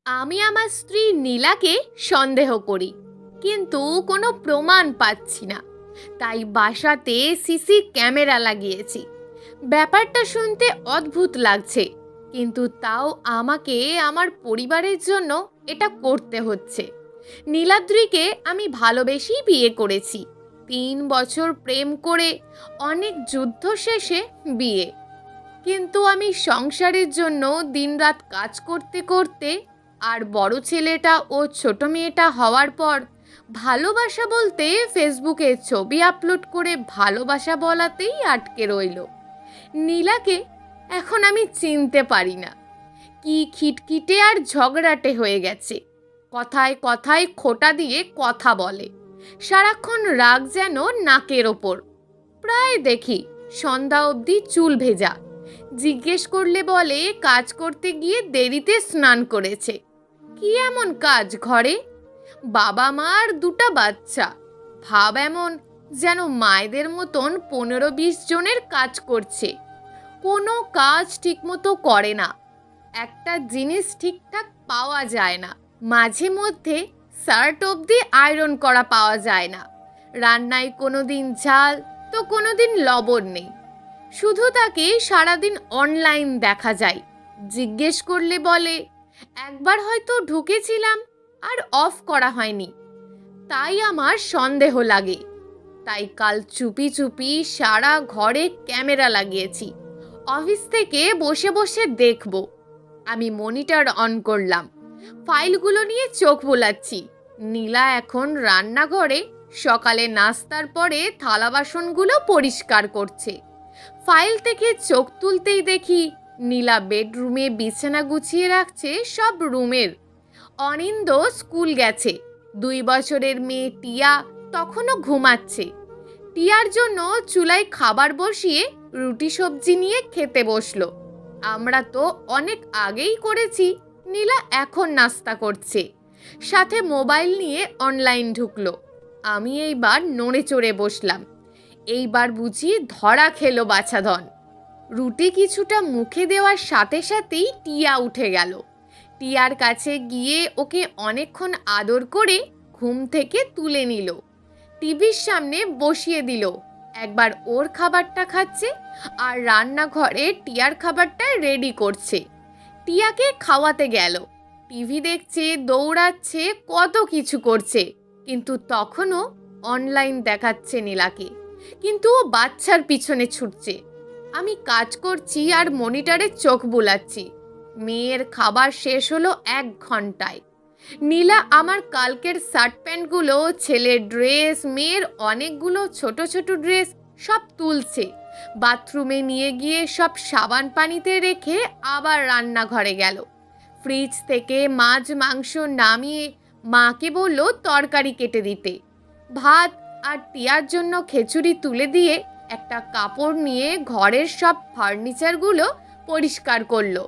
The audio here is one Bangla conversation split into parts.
আমি আমার স্ত্রী নীলাকে সন্দেহ করি, কিন্তু কোনো প্রমাণ পাচ্ছি না। তাই বাসাতে সিসি ক্যামেরা লাগিয়েছি। ব্যাপারটা শুনতে অদ্ভুত লাগছে, কিন্তু তাও আমাকে আমার পরিবারের জন্য এটা করতে হচ্ছে। নীলাদ্রিকে আমি ভালোবেসেই বিয়ে করেছি। 3 বছর প্রেম করে অনেক যুদ্ধ শেষে বিয়ে। কিন্তু আমি সংসারের জন্য দিনরাত কাজ করতে করতে আর বড় ছেলেটা ও ছোট মেয়েটা হওয়ার পর ভালোবাসা বলতে ফেসবুকে ছবি আপলোড করে ভালোবাসা বলাতেই আটকে রইল। নীলাকে এখন আমি চিনতে পারি না। কি খিটখিটে আর ঝগড়াটে হয়ে গেছে। কথায় কথায় খোঁটা দিয়ে কথা বলে। সারাক্ষণ রাগ যেন নাকের ওপর। প্রায় দেখি সন্ধ্যা অবধি চুল ভেজা। জিজ্ঞেস করলে বলে কাজ করতে গিয়ে দেরিতে স্নান করেছে। কি এমন কাজ ঘরে? বাবা মা আর 2টা বাচ্চা। ভাব এমন যেন মায়েদের মতন 15-20 জনের কাজ করছে। কোনো কাজ ঠিকমতো করে না। একটা জিনিস ঠিকঠাক পাওয়া যায় না। মাঝে মধ্যে শার্ট অবধি আয়রন করা পাওয়া যায় না। রান্নায় কোনো দিন ঝাল তো কোনো দিন লবণ নেই। শুধু তাকে সারাদিন অনলাইন দেখা যায়। জিজ্ঞেস করলে বলে একবার হয়তো ঢুকেছিলাম আর অফ করা হয়নি। তাই আমার সন্দেহ লাগে। তাই কাল চুপি চুপি সারা ঘরে ক্যামেরা লাগিয়েছি। অফিস থেকে বসে বসে দেখব। আমি মনিটর অন করলাম। ফাইলগুলো নিয়ে চোখ বোলাচ্ছি। নীলা এখন রান্নাঘরে সকালে নাস্তার পরে থালা বাসনগুলো পরিষ্কার করছে। ফাইল থেকে চোখ তুলতেই দেখি নীলা বেডরুমে বিছানা গুছিয়ে রাখছে সব রুমের। অনিন্দ স্কুল গেছে। 2 বছরের মেয়ে টিয়া তখনও ঘুমাচ্ছে। টিয়ার জন্য চুলায় খাবার বসিয়ে রুটি সবজি নিয়ে খেতে বসলো। আমরা তো অনেক আগেই করেছি। নীলা এখন নাস্তা করছে, সাথে মোবাইল নিয়ে অনলাইন ঢুকলো। আমি এইবার নড়ে চড়ে বসলাম। এইবার বুঝি ধরা খেলো বাছাধন। রুটি কিছুটা মুখে দেওয়ার সাথে সাথেই টিয়া উঠে গেল। টিয়ার কাছে গিয়ে ওকে অনেকক্ষণ আদর করে ঘুম থেকে তুলে নিল। টিভির সামনে বসিয়ে দিল। একবার ওর খাবারটা খাচ্ছে আর রান্নাঘরে টিয়ার খাবারটা রেডি করছে। টিয়াকে খাওয়াতে গেল। টিভি দেখছে, দৌড়াচ্ছে, কত কিছু করছে, কিন্তু তখনও অনলাইন দেখাচ্ছে নীলাকে। কিন্তু ও বাচ্চার পিছনে ছুটছে। আমি কাজ করছি আর মনিটরে চোখ বুলাচ্ছি। মেয়ের খাবার শেষ হলো 1 ঘন্টায়। নীলা আমার কালকের শার্ট প্যান্টগুলো, ছেলের ড্রেস, মেয়ের অনেকগুলো ছোট ছোট ড্রেস সব তুলছে। বাথরুমে নিয়ে গিয়ে সব সাবান পানিতে রেখে আবার রান্নাঘরে গেল। ফ্রিজ থেকে মাছ মাংস নামিয়ে মাকে বলল তরকারি কেটে দিতে। ভাত আর টিয়ার জন্য খিচুড়ি তুলে দিয়ে একটা কাপড় নিয়ে ঘরের সব ফার্নিচারগুলো পরিষ্কার করলো।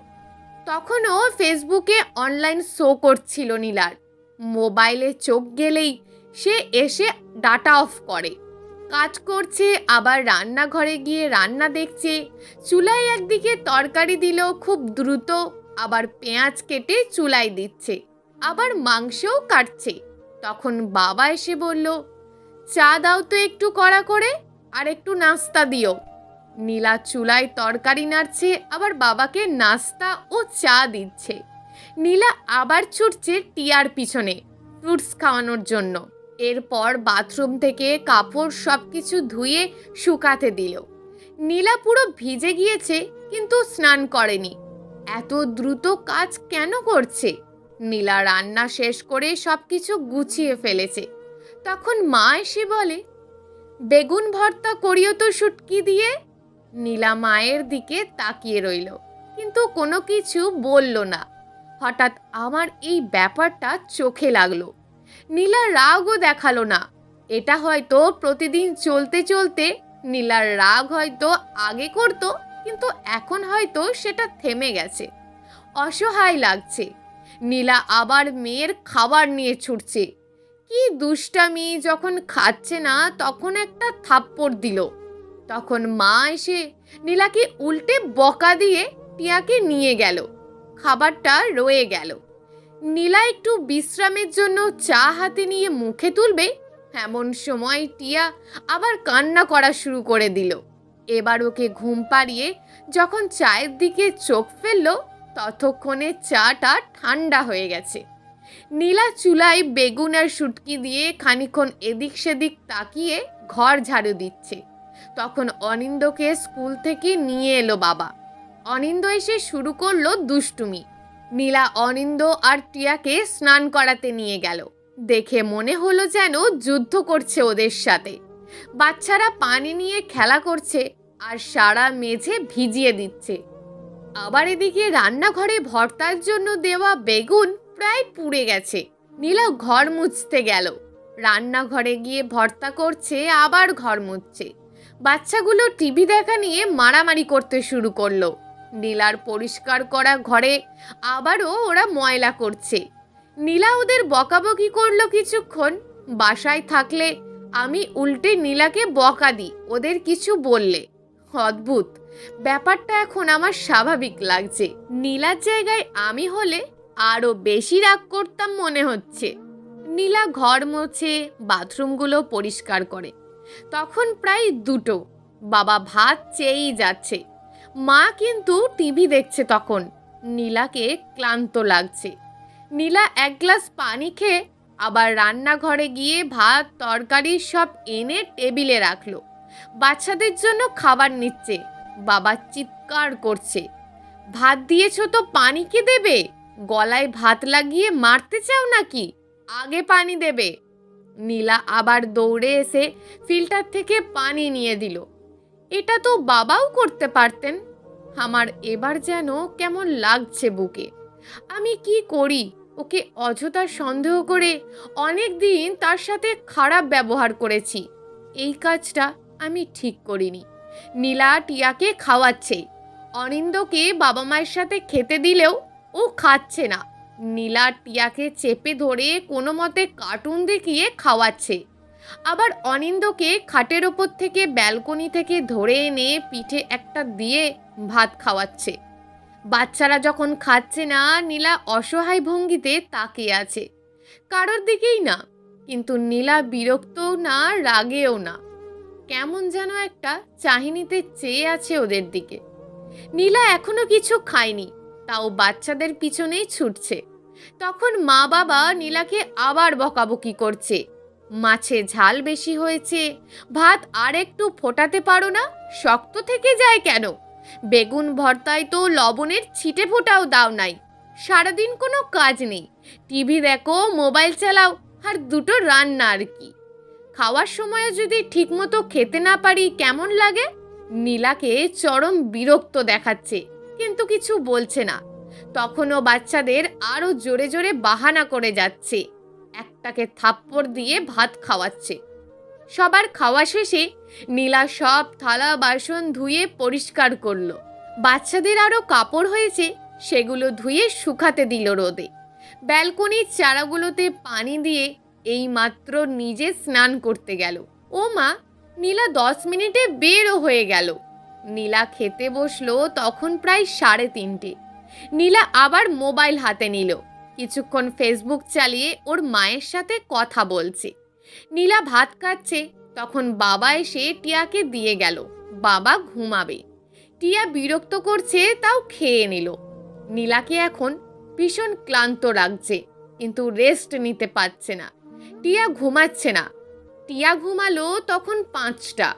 তখনও ফেসবুকে অনলাইন শো করছিল নীলার। মোবাইলে চোখ গেলেই সে এসে ডাটা অফ করে। কাজ করছে, আবার রান্নাঘরে গিয়ে রান্না দেখছে। চুলায় একদিকে তরকারি দিল খুব দ্রুত, আবার পেঁয়াজ কেটে চুলায় দিচ্ছে, আবার মাংসও কাটছে। তখন বাবা এসে বলল, চা দাও তো একটু কড়া করে, আর একটু নাস্তা দিও। নীলা চুলায় তরকারি নাড়ছে, আবার বাবাকে নাস্তা ও চা দিচ্ছে। নীলা আবার ছুটছে টিয়ার পিছনে ফ্রুটস খাওয়ানোর জন্য। এরপর বাথরুম থেকে কাপড় সব কিছু ধুয়ে শুকাতে দিল। নীলা পুরো ভিজে গিয়েছে, কিন্তু স্নান করেনি। এত দ্রুত কাজ কেন করছে? নীলা রান্না শেষ করে সব কিছু গুছিয়ে ফেলেছে। তখন মা এসে বলে, বেগুন ভর্তা করিও তো শুটকি দিয়ে। নীলা মায়ের দিকে তাকিয়ে রইল, কিন্তু কোনো কিছু বলল না। হঠাৎ আমার এই ব্যাপারটা চোখে লাগলো। নীলা রাগও দেখালো না। এটা হয়তো প্রতিদিন চলতে চলতে নীলার রাগ হয়তো আগে করতো, কিন্তু এখন হয়তো সেটা থেমে গেছে। অসহায় লাগছে। নীলা আবার মেয়ের খাবার নিয়ে ছুটছে। কি দুষ্টামি! যখন খাচ্ছে না তখন একটা থাপ্পড় দিল। তখন মা এসে নীলাকে উল্টে বকা দিয়ে টিয়াকে নিয়ে গেল। খাবারটা রয়ে গেল। নীলা একটু বিশ্রামের জন্য চা হাতে নিয়ে মুখে তুলবে, এমন সময় টিয়া আবার কান্না করা শুরু করে দিল। এবার ওকে ঘুম পাড়িয়ে যখন চায়ের দিকে চোখ ফেলল, ততক্ষণে চাটা ঠান্ডা হয়ে গেছে। নীলা চুলায় বেগুন আর শুটকি দিয়ে খানিক্ষণ এদিক সেদিক তাকিয়ে ঘর ঝাড়ু দিচ্ছে। তখন অনিন্দকে স্কুল থেকে নিয়ে এলো বাবা। অনিন্দ এসে শুরু করলো দুষ্টুমি। নীলা অনিন্দ আর টিয়াকে স্নান করাতে নিয়ে গেল। দেখে মনে হলো যেন যুদ্ধ করছে ওদের সাথে। বাচ্চারা পানি নিয়ে খেলা করছে আর সারা মেঝে ভিজিয়ে দিচ্ছে। আবার এদিকে রান্নাঘরে ভর্তার জন্য দেওয়া বেগুন প্রায় পুড়ে গেছে। নীলা ঘর মুছতে গেল। রান্নাঘরে গিয়ে ভর্তা করছে, আবার ঘর মুছছে। বাচ্চাগুলো টিভি দেখা নিয়ে মারামারি করতে শুরু করলো। নীলার পরিষ্কার করা ঘরে আবারও ওরা ময়লা করছে। নীলা ওদের বকাবকি করলো কিছুক্ষণ। বাসায় থাকলে আমি উল্টে নীলাকে বকা দিই ওদের কিছু বললে। অদ্ভুত ব্যাপারটা এখন আমার স্বাভাবিক লাগছে। নীলার জায়গায় আমি হলে আরো বেশি রাগ করতাম মনে হচ্ছে। নীলা ঘর মোছে, বাথরুমগুলো পরিষ্কার করে। তখন প্রায় 2টো। বাবা ভাত চেয়েই যাচ্ছে। মা কিন্তু টিভি দেখছে তখন। নীলাকে ক্লান্ত লাগছে। নীলা এক গ্লাস পানি খেয়ে আবার রান্নাঘরে গিয়ে ভাত তরকারি সব এনে টেবিলে রাখলো। বাচ্চাদের জন্য খাবার নিচ্ছে। বাবা চিৎকার করছে, ভাত দিয়েছো তো পানি কি দেবে? গলায় ভাত লাগিয়ে মারতে চাও নাকি? আগে পানি দেবে। নীলা আবার দৌড়ে এসে ফিল্টার থেকে পানি নিয়ে দিল। এটা তো বাবাও করতে পারতেন। আমার এবার যেন কেমন লাগছে বুকে। আমি কি করি? ওকে অযথা সন্দেহ করে অনেক দিন তার সাথে খারাপ ব্যবহার করেছি। এই কাজটা আমি ঠিক করিনি। নীলা টিয়াকে খাওয়াচ্ছে। অনিন্দকে বাবা মায়ের সাথে খেতে দিলেও ও খাচ্ছে না। নীলা টিয়াকে চেপে ধরে কোনো মতে কার্টুন দেখিয়ে খাওয়াচ্ছে। আবার অনিন্দকে খাটের ওপর থেকে ব্যালকনি থেকে ধরে এনে পিঠে একটা দিয়ে ভাত খাওয়াচ্ছে। বাচ্চারা যখন খাচ্ছে না, নীলা অসহায় ভঙ্গিতে তাকিয়ে আছে, কারোর দিকেই না। কিন্তু নীলা বিরক্তও না, রাগেও না, কেমন যেন একটা চাহনিতে চেয়ে আছে ওদের দিকে। নীলা এখনো কিছু খায়নি, তাও বাচ্চাদের পিছনেই ছুটছে। তখন মা বাবা নীলাকে আবার বকাবকি করছে। মাছে ঝাল বেশি হয়েছে, ভাত আর একটু ফোটাতে পারো না? শক্ত থেকে যায় কেন? বেগুন ভর্তায় তো লবণের ছিটে ফোটাও দাও নাই। সারাদিন কোনো কাজ নেই, টিভি দেখো, মোবাইল চালাও, আর 2টো রান্না আর কি। খাওয়ার সময় যদি ঠিকমতো খেতে না পারি কেমন লাগে? নীলাকে চরম বিরক্ত দেখাচ্ছে, কিন্তু কিছু বলছে না। তখনও বাচ্চাদের আরো জোরে জোরে বাহানা করে যাচ্ছে। একটাকে থাপ্পড় দিয়ে ভাত খাওয়াচ্ছে। সবার খাওয়া শেষে নীলা সব থালা বাসন ধুয়ে পরিষ্কার করলো। বাচ্চাদের আরো কাপড় হয়েছে, সেগুলো ধুয়ে শুকাতে দিল রোদে। ব্যালকনির চারাগুলোতে পানি দিয়ে এইমাত্র নিজে স্নান করতে গেল। ও মা, নীলা 10 মিনিটে বেরও হয়ে গেল। নীলা খেতে বসলো তখন প্রায় 3:30। নীলা আবার মোবাইল হাতে নিল। কিছুক্ষণ ফেসবুক চালিয়ে ওর মায়ের সাথে কথা বলছে। নীলা ভাত খাচ্ছে, তখন বাবা এসে টিয়াকে দিয়ে গেল। বাবা ঘুমাবে। টিয়া বিরক্ত করছে, তাও খেয়ে নিল। নীলাকে এখন ভীষণ ক্লান্ত লাগছে, কিন্তু রেস্ট নিতে পারছে না। টিয়া ঘুমাচ্ছে না। টিয়া ঘুমালো তখন 5টা।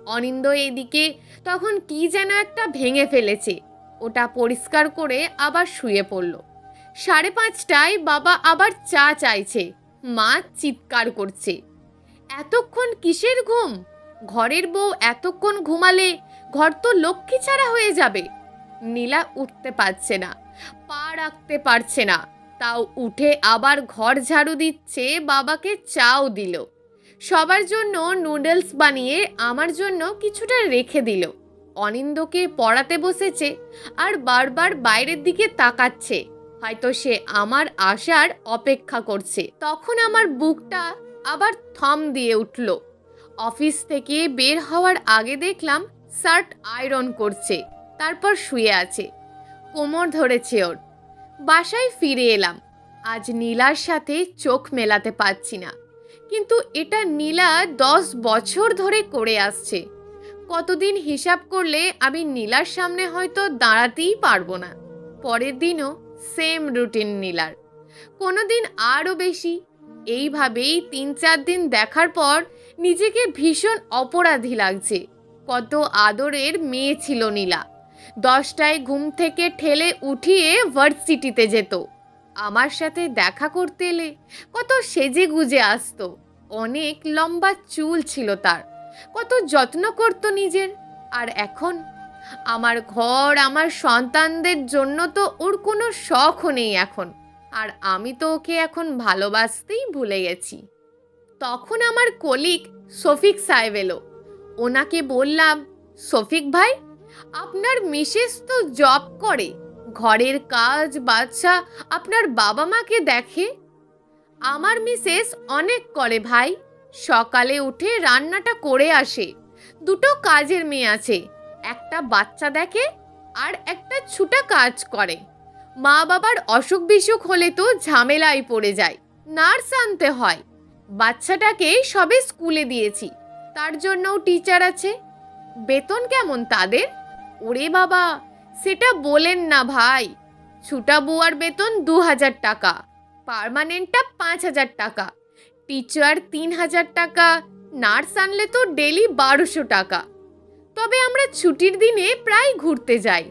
অনিন্দ এদিকে তখন কি যেন একটা ভেঙে ফেলেছে, ওটা পরিষ্কার করে আবার শুয়ে পড়ল। 5:30টায় বাবা আবার চা চাইছে। মা চিৎকার করছে, এতক্ষণ কিসের ঘুম? ঘরের বউ এতক্ষণ ঘুমালে ঘর তো লক্ষ্মী ছাড়া হয়ে যাবে। নীলা উঠতে পারছে না, পা রাখতে পারছে না, তাও উঠে আবার ঘর ঝাড়ু দিচ্ছে। বাবাকে চাও দিল। সবার জন্য নুডলস বানিয়ে আমার জন্য কিছুটা রেখে দিল। অনিন্দকে পড়াতে বসেছে আর বারবার বাইরের দিকে তাকাচ্ছে, হয়তো সে আমার আসার অপেক্ষা করছে। তখন আমার বুকটা আবার থম দিয়ে উঠল। অফিস থেকে বের হওয়ার আগে দেখলাম শার্ট আয়রন করছে, তারপর শুয়ে আছে। কোমর ধরেছে ওর। বাসায় ফিরে এলাম। আজ নীলার সাথে চোখ মেলাতে পারছি না, কিন্তু এটা নীলা 10 বছর ধরে করে আসছে। কতদিন হিসাব করলে আমি নীলার সামনে হয়তো দাঁড়াতেই পারবো না। পরের দিনও সেম রুটিন নীলার, কোনো দিন আরও বেশি। এইভাবেই 3-4 দিন দেখার পর নিজেকে ভীষণ অপরাধী লাগছে। কত আদরের মেয়ে ছিল নীলা। 10টায় ঘুম থেকে ঠেলে উঠিয়ে ভার্সিটিতে যেত। আমার সাথে দেখা করতে এলে কত সেজে গুজে আসতো। অনেক লম্বা চুল ছিল তার, কত যত্ন করতো নিজের। আর এখন আমার ঘর, আমার সন্তানদের জন্য তো ওর কোনো শখও নেই এখন। আর আমি তো ওকে এখন ভালোবাসতেই ভুলে গেছি। তখন আমার কলিগ শফিক সাহেব এলো। ওনাকে বললাম, শফিক ভাই, আপনার মিসেস তো জব করে, ঘরের কাজ বাচ্চা আপনার বাবা মাকে দেখে। আমার মিসেস অনেক করে ভাই, সকালে উঠে রান্নাটা করে আসে। 2টো কাজের মেয়ে আছে, একটা বাচ্চা দেখে আর একটা ছুটা কাজ করে। মা বাবার অসুখ বিসুখ হলে তো ঝামেলায় পড়ে যায়, নার্স আনতে হয়। বাচ্চাটাকে সবে স্কুলে দিয়েছি, তার জন্যও টিচার আছে। বেতন কেমন তাদের? ওরে বাবা, সেটা বলেন না ভাই। ছুটা বুয়ার বেতন 2000 টাকা, পার্মানেন্টটা 5000 টাকা, টিচার 3000 টাকা, নার্স আনলে তো ডেলি 1200 টাকা। তবে আমরা ছুটির দিনে প্রায় ঘুরতে যাই।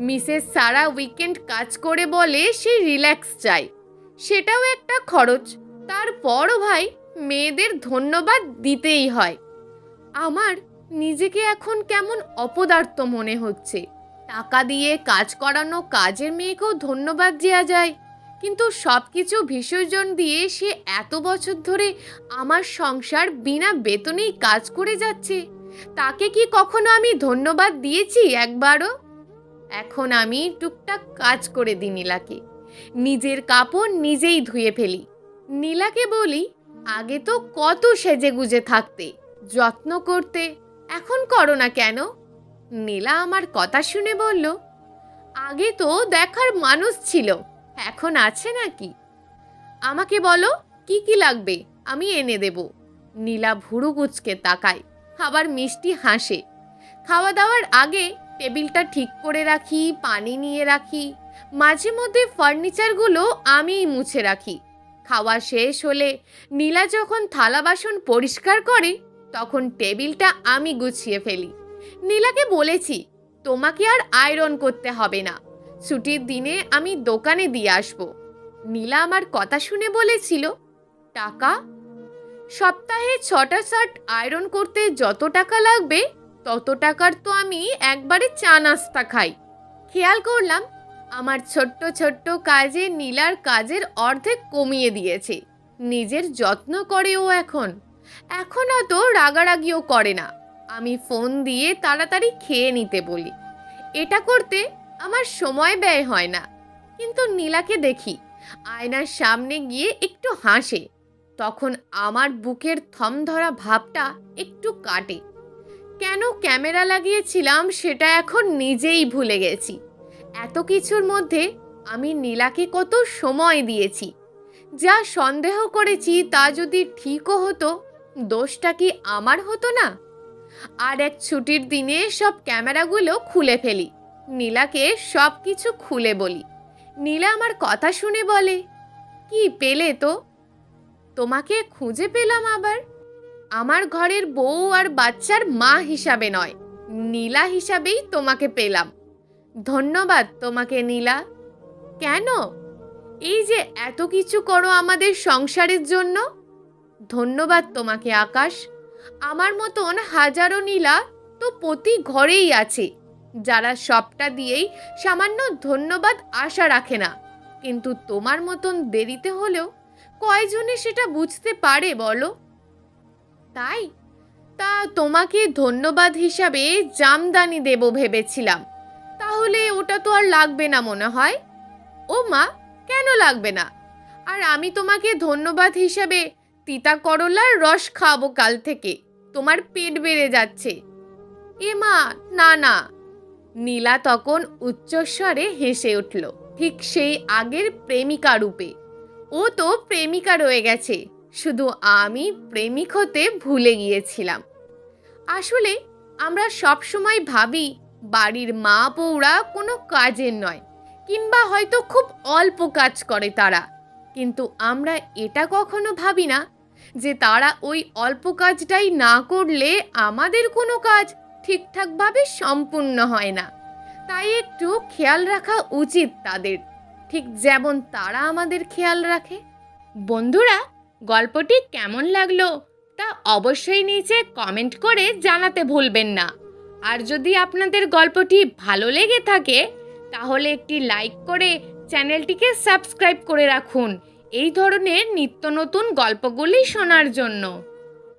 মিসেস সারা উইকেন্ড কাজ করে বলে সে রিল্যাক্স চায়, সেটাও একটা খরচ। তারপরও ভাই, মেয়েদের ধন্যবাদ দিতেই হয়। আমার নিজেকে এখন কেমন অপদার্থ মনে হচ্ছে। টাকা দিয়ে কাজ করানো কাজের মেয়েকেও ধন্যবাদ দেওয়া যায়, কিন্তু সব কিছু বিসর্জন দিয়ে সে এত বছর ধরে আমার সংসার বিনা বেতনেই কাজ করে যাচ্ছে। তাকে কি কখনো আমি ধন্যবাদ দিয়েছি একবারও? এখন আমি টুকটাক কাজ করে দিই নীলাকে, নিজের কাপড় নিজেই ধুয়ে ফেলি। নীলাকে বলি, আগে তো কত সেজে গুজে থাকতে, যত্ন করতে, এখন করো না কেন? নীলা আমার কথা শুনে বলল, আগে তো দেখার মানুষ ছিল, এখন আছে নাকি? আমাকে বলো কি কি লাগবে, আমি এনে দেব। নীলা ভুরু কুঁচকে তাকায়, আবার মিষ্টি হাসে। খাওয়া দাওয়ার আগে টেবিলটা ঠিক করে রাখি, পানি নিয়ে রাখি। মাঝে মধ্যে ফার্নিচারগুলো আমিই মুছে রাখি। খাওয়া শেষ হলে নীলা যখন থালা বাসন পরিষ্কার করে, তখন টেবিলটা আমি গুছিয়ে ফেলি। নীলাকে বলেছি, তোমাকে আর আয়রন করতে হবে না, ছুটির দিনে আমি দোকানে দিয়ে আসবো। নীলা আমার কথা শুনে বলেছিল, টাকা? সপ্তাহে 6টা শার্ট আয়রন করতে যত টাকা লাগবে, তত টাকার তো আমি একবারে চা নাস্তা খাই। খেয়াল করলাম আমার ছোট্ট ছোট্ট কাজে নীলার কাজের অর্ধেক কমিয়ে দিয়েছে। নিজের যত্ন করে ও এখন। এখন অত রাগারাগিও করে না। আমি ফোন দিয়ে তাড়াতাড়ি খেয়ে নিতে বলি। এটা করতে আমার সময় ব্যয় হয় না। কিন্তু নীলাকে দেখি আয়নার সামনে গিয়ে একটু হাসে, তখন আমার বুকের থম ধরা ভাবটা একটু কাটে। কেন ক্যামেরা লাগিয়েছিলাম সেটা এখন নিজেই ভুলে গেছি। এত কিছুর মধ্যে আমি নীলাকে কত সময় দিয়েছি। যা সন্দেহ করেছি তা যদি ঠিকও হতো, দোষটা কি আমার হতো না? আর এক ছুটির দিনে সব ক্যামেরাগুলো খুলে ফেলি, নীলাকে সব কিছু খুলে বলি। নীলা আমার কথা শুনে বলে, কি পেলে তো? তোমাকে খুঁজে পেলাম আবার। আমার ঘরের বউ আর বাচ্চার মা হিসাবে নয়, নীলা হিসাবেই তোমাকে পেলাম। ধন্যবাদ তোমাকে নীলা। কেন? এই যে এত কিছু করো আমাদের সংসারের জন্য। ধন্যবাদ তোমাকে আকাশ। আমার মতন হাজারো নীলা তো প্রতি ঘরেই আছে, যারা সবটা দিয়েই সামান্য ধন্যবাদ আশা রাখে না। কিন্তু তোমার মতন দেরিতে হলেও কয়জনে সেটা বুঝতে পারে বলো? তাই তা তোমাকে ধন্যবাদ হিসাবে জামদানি দেব ভেবেছিলাম। তাহলে ওটা তো আর লাগবে না মনে হয়। ও মা, কেন লাগবে না? আর আমি তোমাকে ধন্যবাদ হিসাবে তিতা করলার রস খাওয়াবো কাল থেকে, তোমার পেট বেড়ে যাচ্ছে। এ মা, না না। নীলা তখন উচ্চস্বরে হেসে উঠল, ঠিক সেই আগের প্রেমিকা রূপে। ও তো প্রেমিকা রয়ে গেছে, শুধু আমি প্রেমিক হতে ভুলে গিয়েছিলাম। আসলে আমরা সব সময় ভাবি বাড়ির মা বউরা কোনো কাজের নয়, কিংবা হয়তো খুব অল্প কাজ করে তারা। কিন্তু আমরা এটা কখনো ভাবি না যে তারা ওই অল্প কাজটাই না করলে আমাদের কোনো কাজ ঠিকঠাকভাবে সম্পূর্ণ হয় না। তাই একটু খেয়াল রাখা উচিত তাদের, ঠিক যেমন তারা আমাদের খেয়াল রাখে। বন্ধুরা, গল্পটি কেমন লাগলো তা অবশ্যই নিচে কমেন্ট করে জানাতে ভুলবেন না। আর যদি আপনাদের গল্পটি ভালো লেগে থাকে তাহলে একটি লাইক করে চ্যানেলটিকে সাবস্ক্রাইব করে রাখুন এই ধরনের নিত্য নতুন গল্পগুলি শোনার জন্য।